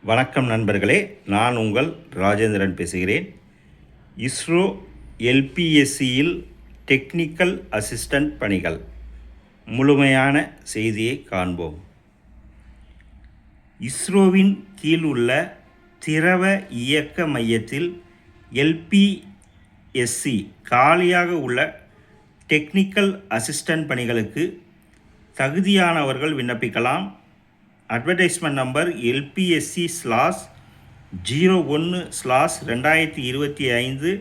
வணக்கம் நண்பர்களே, நான் உங்கள் ராஜேந்திரன் பேசுகிறேன். இஸ்ரோ எல்பிஎஸ்சியில் டெக்னிக்கல் அசிஸ்டன்ட் பணிகள் முழுமையான செய்தியை காண்போம். இஸ்ரோவின் கீழ் உள்ள திரவ இயக்க மையத்தில் எல்பிஎஸ்சி காலியாக உள்ள டெக்னிக்கல் அசிஸ்டன்ட் பணிகளுக்கு தகுதியானவர்கள் விண்ணப்பிக்கலாம். Advertisement number LPSC/01/2025,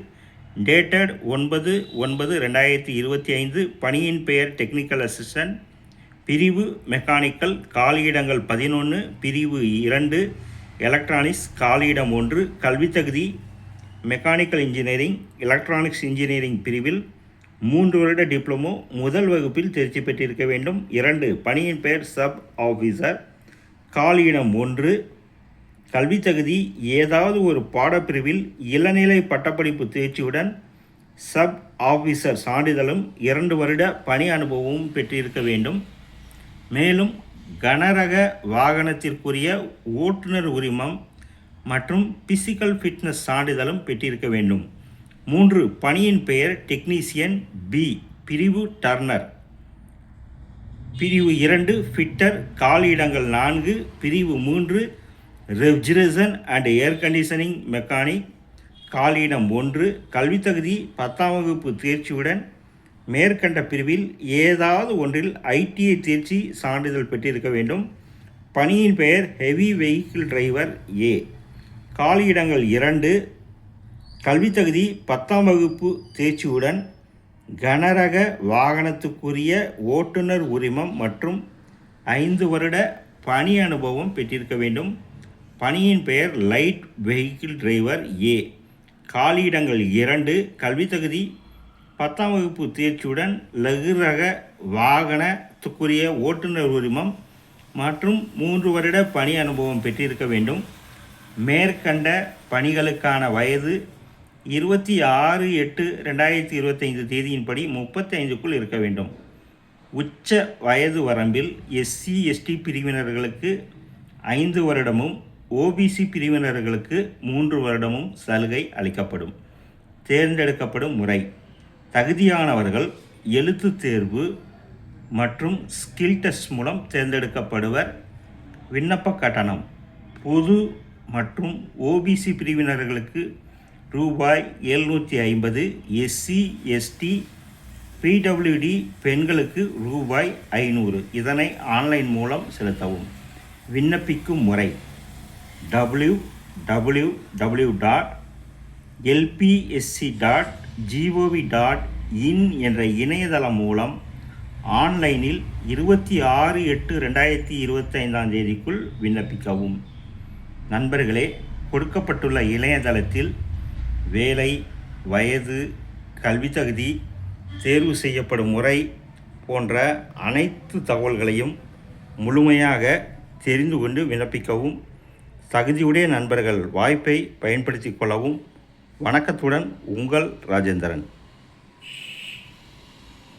dated 9/9/2025. பணியின் பெயர் டெக்னிக்கல் அசிஸ்டன்ட், பிரிவு மெக்கானிக்கல், காலியிடங்கள் 11, பிரிவு 2 எலக்ட்ரானிக்ஸ், காலியிடம் 1. கல்வித்தகுதி மெக்கானிக்கல் இன்ஜினியரிங், எலக்ட்ரானிக்ஸ் இன்ஜினியரிங் பிரிவில் 3 வருட டிப்ளமோ, முதல் வகுப்பில் தேர்ச்சி பெற்றிருக்க வேண்டும். 2. பணியின் பெயர் சப் ஆஃபீஸர், காலியிடம் 1. கல்வித்தகுதி ஏதாவது ஒரு பாடப்பிரிவில் இளநிலை பட்டப்படிப்பு தேர்ச்சியுடன் சப் ஆஃபீஸர் சான்றிதழும் 2 வருட பணி அனுபவமும் பெற்றிருக்க வேண்டும். மேலும் கனரக வாகனத்திற்குரிய ஓட்டுநர் உரிமம் மற்றும் பிசிக்கல் ஃபிட்னஸ் சான்றிதழும் பெற்றிருக்க வேண்டும். 3. பணியின் பெயர் டெக்னீசியன் பி, பிரிவு டர்னர், பிரிவு 2 ஃபிட்டர், காலியிடங்கள் 4, பிரிவு 3 refrigeration and air conditioning mechanic, காலியிடம் 1. கல்வித்தகுதி 10ஆம் வகுப்பு தேர்ச்சியுடன் மேற்கண்ட பிரிவில் ஏதாவது ஒன்றில் ITI தேர்ச்சி சான்றிதழ் பெற்றிருக்க வேண்டும். பணியின் பெயர் ஹெவி வெஹிக்கிள் டிரைவர் ஏ, காலியிடங்கள் 2. கல்வித்தகுதி 10ஆம் வகுப்பு தேர்ச்சியுடன் கனரக வாகனத்துக்குரிய ஓட்டுநர் உரிமம் மற்றும் 5 வருட பணி அனுபவம் பெற்றிருக்க வேண்டும். பணியின் பெயர் லைட் வெஹிக்கிள் டிரைவர் ஏ, காலியிடங்கள் 2. கல்வித்தகுதி 10ஆம் வகுப்பு தேர்ச்சியுடன் லகு ரக வாகனத்துக்குரிய ஓட்டுநர் உரிமம் மற்றும் 3 வருட பணி அனுபவம் பெற்றிருக்க வேண்டும். மேற்கண்ட பணிகளுக்கான வயது 26/8/2025 தேதியின்படி 35க்குள் இருக்க வேண்டும். உச்ச வயது வரம்பில் SC/ST பிரிவினர்களுக்கு 5 வருடமும் OBC பிரிவினர்களுக்கு 3 வருடமும் சலுகை அளிக்கப்படும். தேர்ந்தெடுக்கப்படும் முறை: தகுதியானவர்கள் எழுத்து தேர்வு மற்றும் ஸ்கில் டெஸ்ட் மூலம் தேர்ந்தெடுக்கப்படுவர். விண்ணப்ப கட்டணம்: பொது மற்றும் OBC பிரிவினர்களுக்கு ரூபாய் 750, SC/ST PWD பெண்களுக்கு ரூபாய் 500. இதனை ஆன்லைன் மூலம் செலுத்தவும். விண்ணப்பிக்கும் முறை: www.lpsc.gov.in என்ற இணையதளம் மூலம் ஆன்லைனில் 26/8/2025 தேதிக்குள் விண்ணப்பிக்கவும். நண்பர்களே, கொடுக்கப்பட்டுள்ள இணையதளத்தில் வேலை, வயது, கல்வித்தகுதி, தேர்வு செய்யப்படும் முறை போன்ற அனைத்து தகவல்களையும் முழுமையாக தெரிந்து கொண்டு விண்ணப்பிக்கவும். தகுதியுடைய நண்பர்கள் வாய்ப்பை பயன்படுத்தி கொள்ளவும். வணக்கத்துடன் உங்கள் ராஜேந்திரன்.